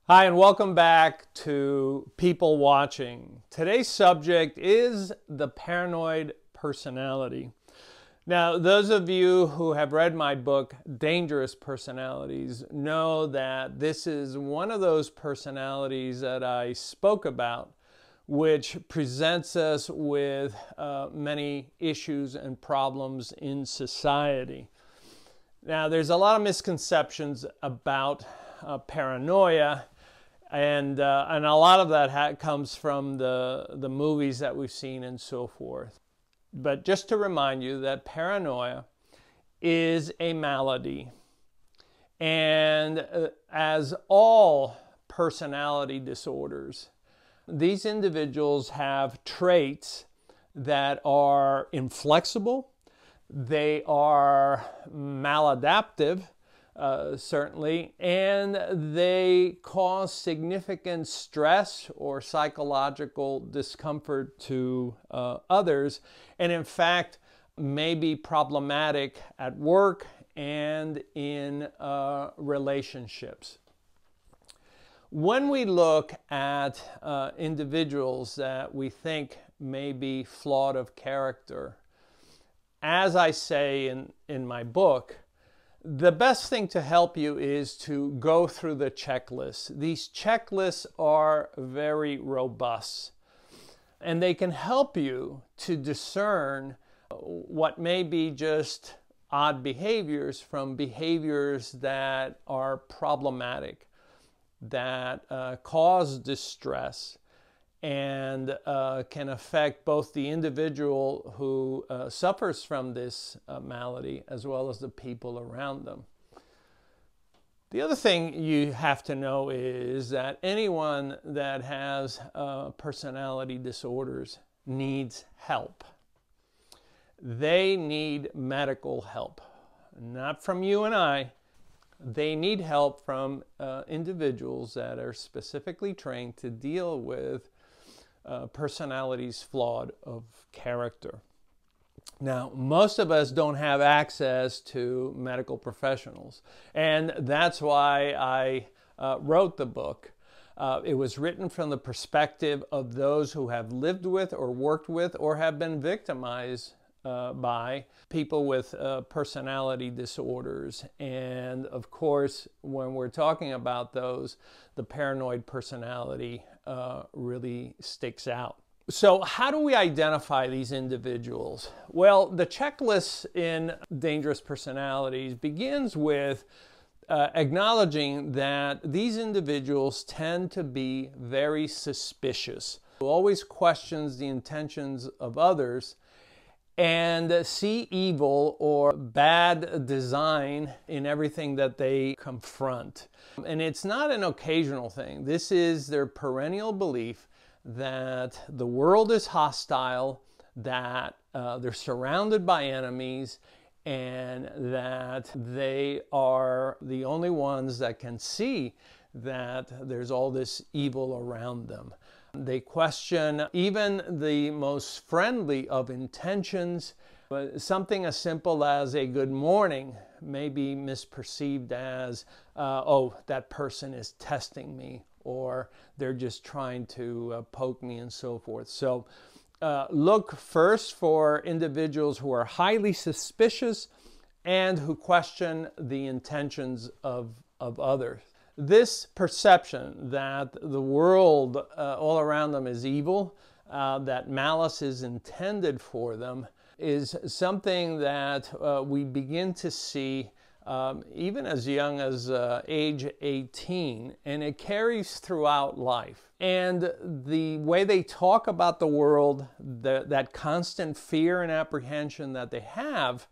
Hi, and welcome back to People Watching. Today's subject is the paranoid personality. Now, those of you who have read my book, Dangerous Personalities, know that this is one of those personalities that I spoke about, which presents us with many issues and problems in society. Now, there's a lot of misconceptions about paranoia, and a lot of that comes from the movies that we've seen and so forth. But just to remind you that paranoia is a malady. And as all personality disorders, these individuals have traits that are inflexible, they are maladaptive, certainly, and they cause significant stress or psychological discomfort to others, and in fact may be problematic at work and in relationships. When we look at individuals that we think may be flawed of character, as I say in my book, the best thing to help you is to go through the checklist. These checklists are very robust, and they can help you to discern what may be just odd behaviors from behaviors that are problematic, that cause distress, and can affect both the individual who suffers from this malady as well as the people around them. The other thing you have to know is that anyone that has personality disorders needs help. They need medical help, not from you and I. They need help from individuals that are specifically trained to deal with personalities flawed of character. Now, most of us don't have access to medical professionals, and that's why I wrote the book. It was written from the perspective of those who have lived with or worked with or have been victimized by people with personality disorders. And of course, when we're talking about those, the paranoid personality really sticks out. So how do we identify these individuals? Well, the checklist in Dangerous Personalities begins with acknowledging that these individuals tend to be very suspicious, who always questions the intentions of others, and see evil or bad design in everything that they confront. And it's not an occasional thing. This is their perennial belief that the world is hostile, that they're surrounded by enemies, and that they are the only ones that can see that there's all this evil around them. They question even the most friendly of intentions. Something as simple as a good morning may be misperceived as, oh, that person is testing me, or they're just trying to poke me and so forth. So look first for individuals who are highly suspicious and who question the intentions of others. This perception that the world all around them is evil, that malice is intended for them, is something that we begin to see even as young as age 18, and it carries throughout life. And the way they talk about the world, that constant fear and apprehension that they have,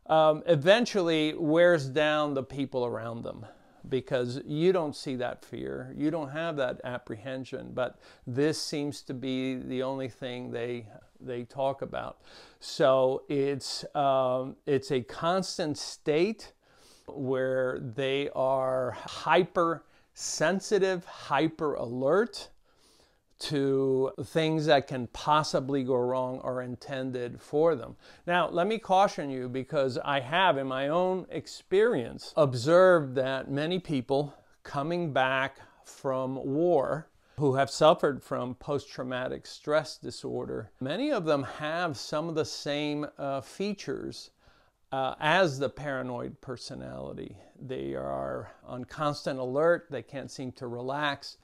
eventually wears down the people around them. Because you don't see that fear, you don't have that apprehension, but this seems to be the only thing they talk about. So it's a constant state where they are hypersensitive, hyper alert to things that can possibly go wrong or intended for them. Now, let me caution you, because I have, in my own experience, observed that many people coming back from war who have suffered from post-traumatic stress disorder, many of them have some of the same features as the paranoid personality. They are on constant alert, they can't seem to relax,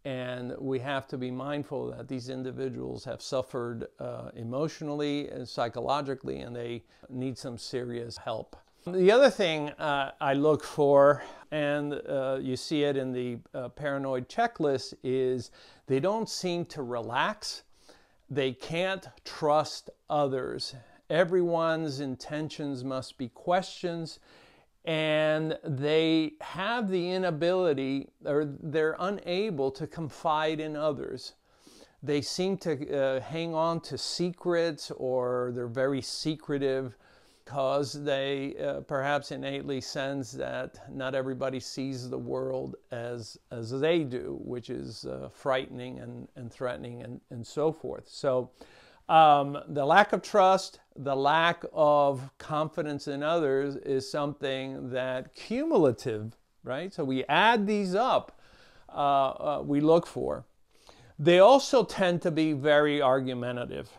and we have to be mindful that these individuals have suffered emotionally and psychologically, and they need some serious help. The other thing I look for, and you see it in the paranoid checklist, is they don't seem to relax. They can't trust others. Everyone's intentions must be questioned, and they have the inability, or they're unable to confide in others. They seem to hang on to secrets, or they're very secretive, because they perhaps innately sense that not everybody sees the world as they do, which is frightening and threatening and so forth. So the lack of trust, the lack of confidence in others is something that cumulative, right? So we add these up, we look for. They also tend to be very argumentative.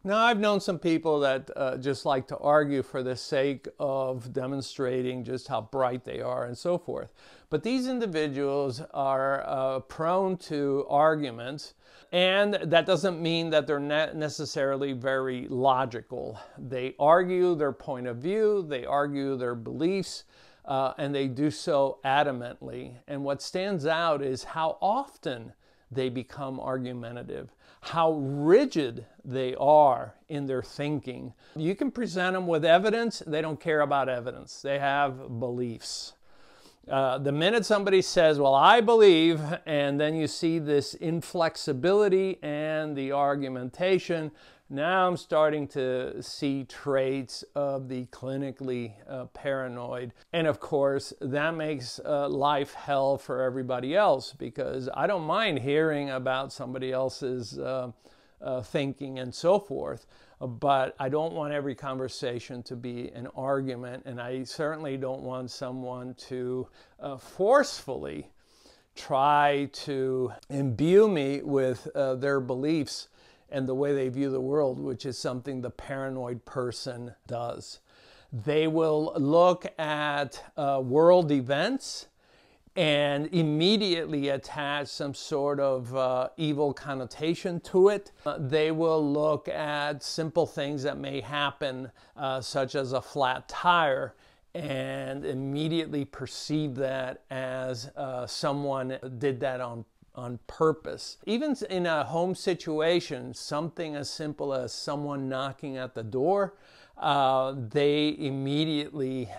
Now, I've known some people that just like to argue for the sake of demonstrating just how bright they are and so forth. But these individuals are prone to arguments, and that doesn't mean that they're not necessarily very logical. They argue their point of view, they argue their beliefs, and they do so adamantly. And what stands out is how often they become argumentative, how rigid they are in their thinking. You can present them with evidence, they don't care about evidence. They have beliefs. The minute somebody says, well, I believe, and then you see this inflexibility and the argumentation, now I'm starting to see traits of the clinically paranoid. And of course, that makes life hell for everybody else, because I don't mind hearing about somebody else's thinking and so forth, but I don't want every conversation to be an argument, and I certainly don't want someone to forcefully try to imbue me with their beliefs and the way they view the world, which is something the paranoid person does. They will look at world events and immediately attach some sort of evil connotation to it. They will look at simple things that may happen, such as a flat tire, and immediately perceive that as someone did that on purpose. Even in a home situation, something as simple as someone knocking at the door, they immediately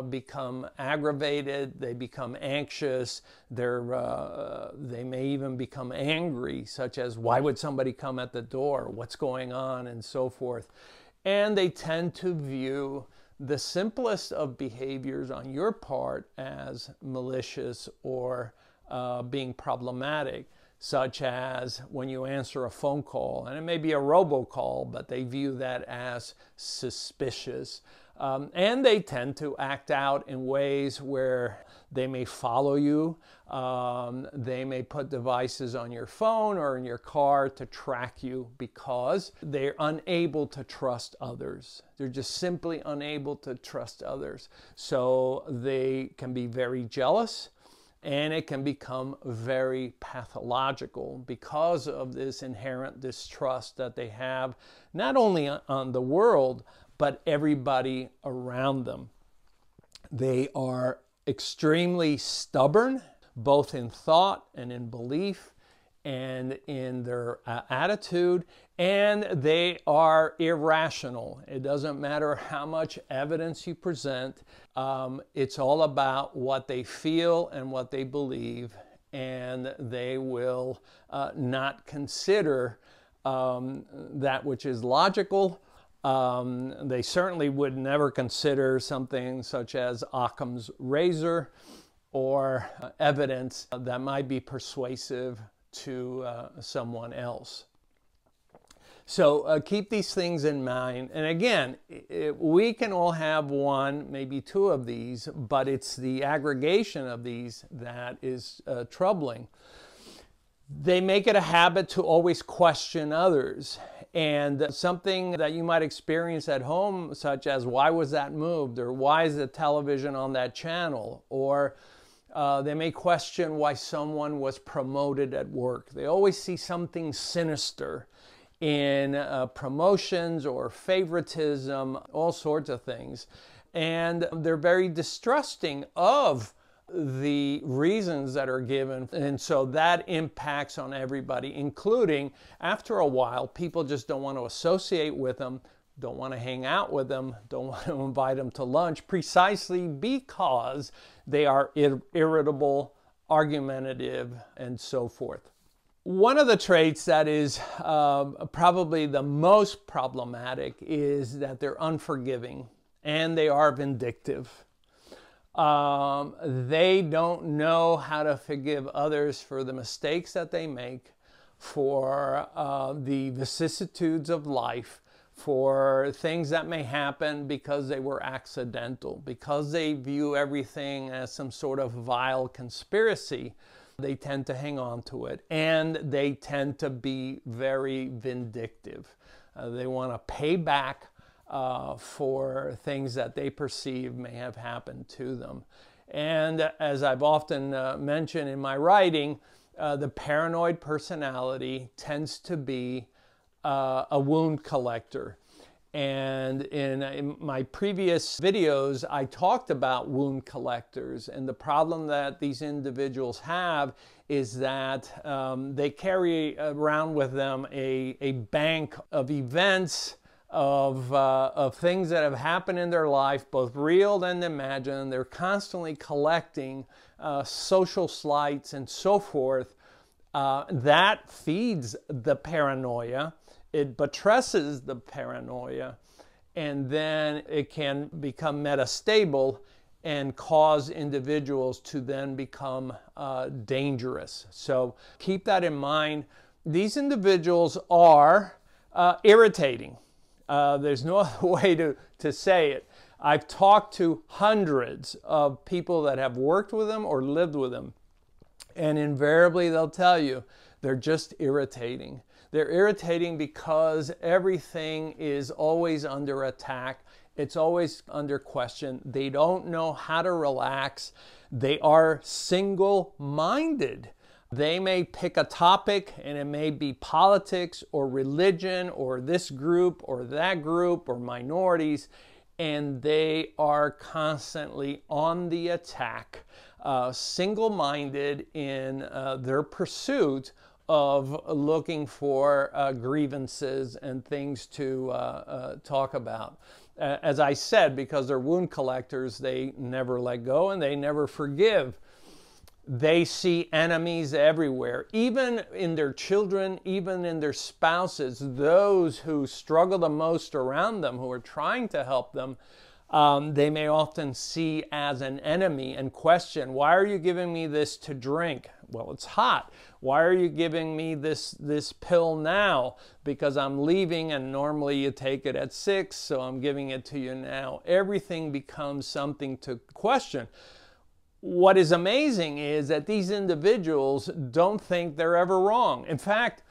become aggravated, they become anxious, they may even become angry, such as, why would somebody come at the door? What's going on? And so forth. And they tend to view the simplest of behaviors on your part as malicious or being problematic, such as when you answer a phone call, and it may be a robocall, but they view that as suspicious. And they tend to act out in ways where they may follow you. They may put devices on your phone or in your car to track you, because they're unable to trust others. They're just simply unable to trust others. So they can be very jealous, and it can become very pathological because of this inherent distrust that they have, not only on the world, but everybody around them. They are extremely stubborn, both in thought and in belief and in their attitude, and they are irrational. It doesn't matter how much evidence you present. It's all about what they feel and what they believe, and they will not consider that which is logical. They certainly would never consider something such as Occam's razor or evidence that might be persuasive to someone else. So keep these things in mind. And again, we can all have one, maybe two of these, but it's the aggregation of these that is troubling. They make it a habit to always question others. And something that you might experience at home, such as why was that moved, or why is the television on that channel, or they may question why someone was promoted at work. They always see something sinister in promotions or favoritism, all sorts of things. And they're very distrusting of the reasons that are given, and so that impacts on everybody, including, after a while, people just don't want to associate with them, don't want to hang out with them, don't want to invite them to lunch, precisely because they are irritable, argumentative, and so forth. One of the traits that is probably the most problematic is that they're unforgiving and they are vindictive. They don't know how to forgive others for the mistakes that they make, for the vicissitudes of life, for things that may happen because they were accidental, because they view everything as some sort of vile conspiracy. They tend to hang on to it, and they tend to be very vindictive. They want to pay back for things that they perceive may have happened to them. And as I've often mentioned in my writing, the paranoid personality tends to be a wound collector. And in my previous videos, I talked about wound collectors, and the problem that these individuals have is that they carry around with them a bank of events, of things that have happened in their life, both real and imagined. They're constantly collecting social slights and so forth. That feeds the paranoia. It buttresses the paranoia, and then it can become metastable and cause individuals to then become dangerous. So keep that in mind. These individuals are irritating. There's no other way to say it. I've talked to hundreds of people that have worked with them or lived with them, and invariably they'll tell you they're just irritating. They're irritating because everything is always under attack. It's always under question. They don't know how to relax. They are single-minded. They may pick a topic, and it may be politics or religion or this group or that group or minorities, and they are constantly on the attack, single-minded in their pursuit of looking for grievances and things to talk about. As I said, because they're wound collectors, they never let go and they never forgive. They see enemies everywhere, even in their children, even in their spouses. Those who struggle the most around them, who are trying to help them, they may often see as an enemy and question, why are you giving me this to drink? Well, it's hot. Why are you giving me this pill now? Because I'm leaving and normally you take it at 6, so I'm giving it to you now. Everything becomes something to question. What is amazing is that these individuals don't think they're ever wrong. In fact,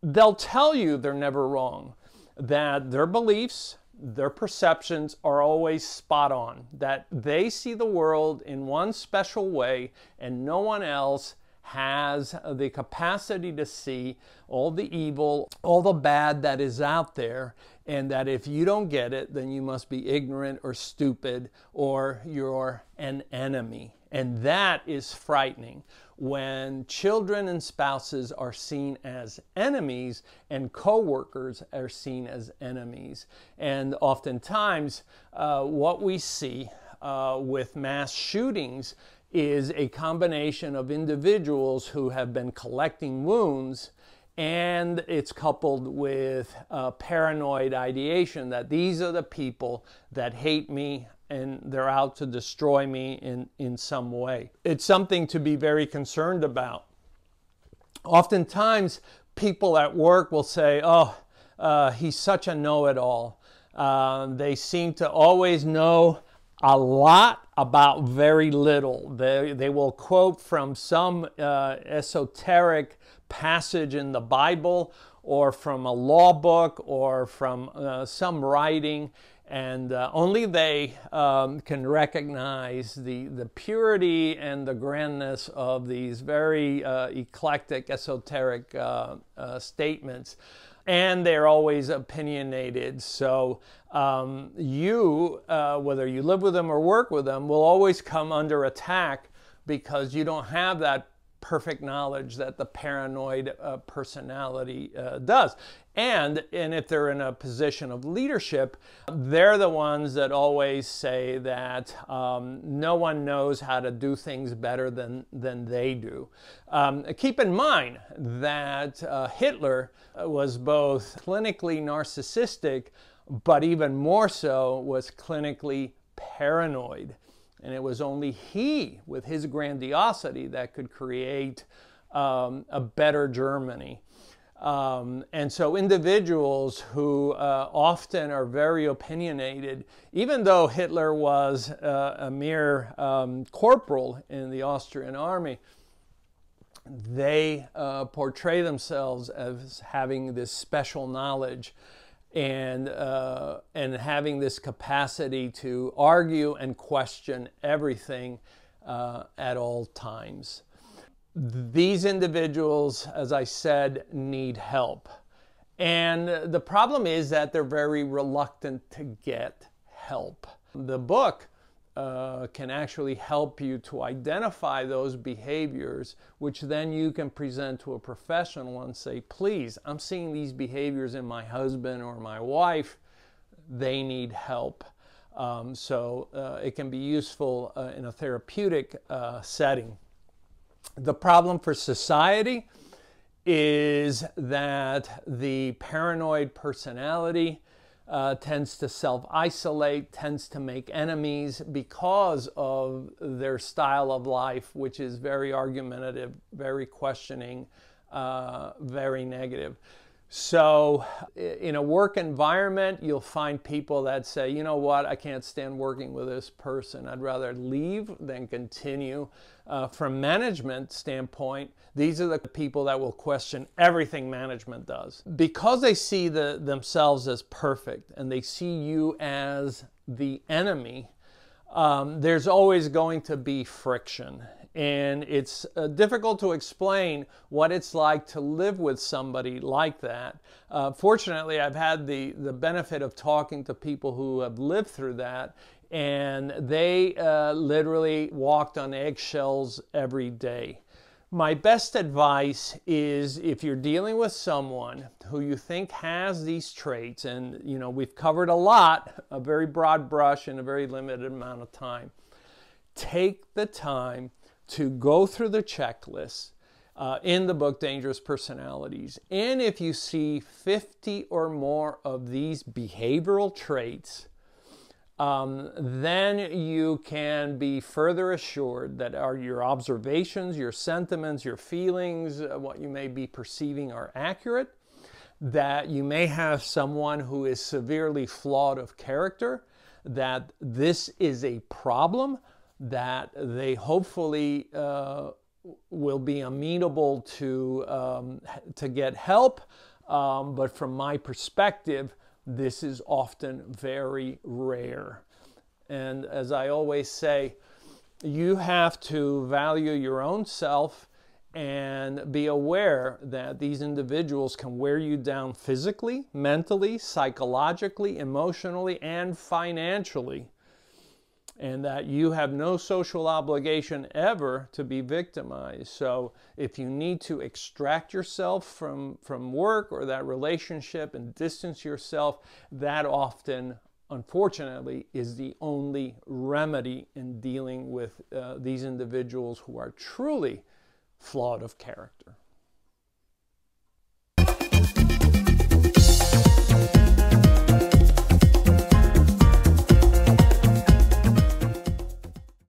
they'll tell you they're never wrong, that their beliefs, their perceptions are always spot on, that they see the world in one special way and no one else has the capacity to see all the evil, all the bad that is out there, and that if you don't get it, then you must be ignorant or stupid or you're an enemy. And that is frightening when children and spouses are seen as enemies and co-workers are seen as enemies. And oftentimes what we see with mass shootings is a combination of individuals who have been collecting wounds, and it's coupled with paranoid ideation that these are the people that hate me and they're out to destroy me in some way. It's something to be very concerned about. Oftentimes, people at work will say, oh, he's such a know-it-all. They seem to always know a lot about very little. They will quote from some esoteric passage in the Bible, or from a law book, or from some writing, and only they can recognize the purity and the grandness of these very eclectic, esoteric statements. And they're always opinionated. So whether you live with them or work with them, will always come under attack because you don't have that perfect knowledge that the paranoid personality does. And if they're in a position of leadership, they're the ones that always say that no one knows how to do things better than they do. Keep in mind that Hitler was both clinically narcissistic, but even more so was clinically paranoid. And it was only he, with his grandiosity, that could create a better Germany. And so individuals who often are very opinionated, even though Hitler was a mere corporal in the Austrian army, they portray themselves as having this special knowledge and having this capacity to argue and question everything at all times. These individuals, as I said, need help. And the problem is that they're very reluctant to get help. The book can actually help you to identify those behaviors, which then you can present to a professional and say, please, I'm seeing these behaviors in my husband or my wife. They need help. So it can be useful in a therapeutic setting. The problem for society is that the paranoid personality tends to self-isolate, tends to make enemies because of their style of life, which is very argumentative, very questioning, very negative. So in a work environment, you'll find people that say, you know what, I can't stand working with this person. I'd rather leave than continue. From management standpoint, these are the people that will question everything management does. Because they see themselves as perfect and they see you as the enemy, there's always going to be friction. And it's difficult to explain what it's like to live with somebody like that. Fortunately, I've had the benefit of talking to people who have lived through that, and they literally walked on eggshells every day. My best advice is, if you're dealing with someone who you think has these traits, and you know we've covered a lot, a very broad brush in a very limited amount of time, take the time to go through the checklist in the book Dangerous Personalities. And if you see 50 or more of these behavioral traits, then you can be further assured that your observations, your sentiments, your feelings, what you may be perceiving are accurate, that you may have someone who is severely flawed of character, that this is a problem, that they hopefully will be amenable to get help. But from my perspective, this is often very rare. And as I always say, you have to value your own self and be aware that these individuals can wear you down physically, mentally, psychologically, emotionally, and financially. And that you have no social obligation ever to be victimized. So if you need to extract yourself from work or that relationship and distance yourself, that often, unfortunately, is the only remedy in dealing with these individuals who are truly flawed of character.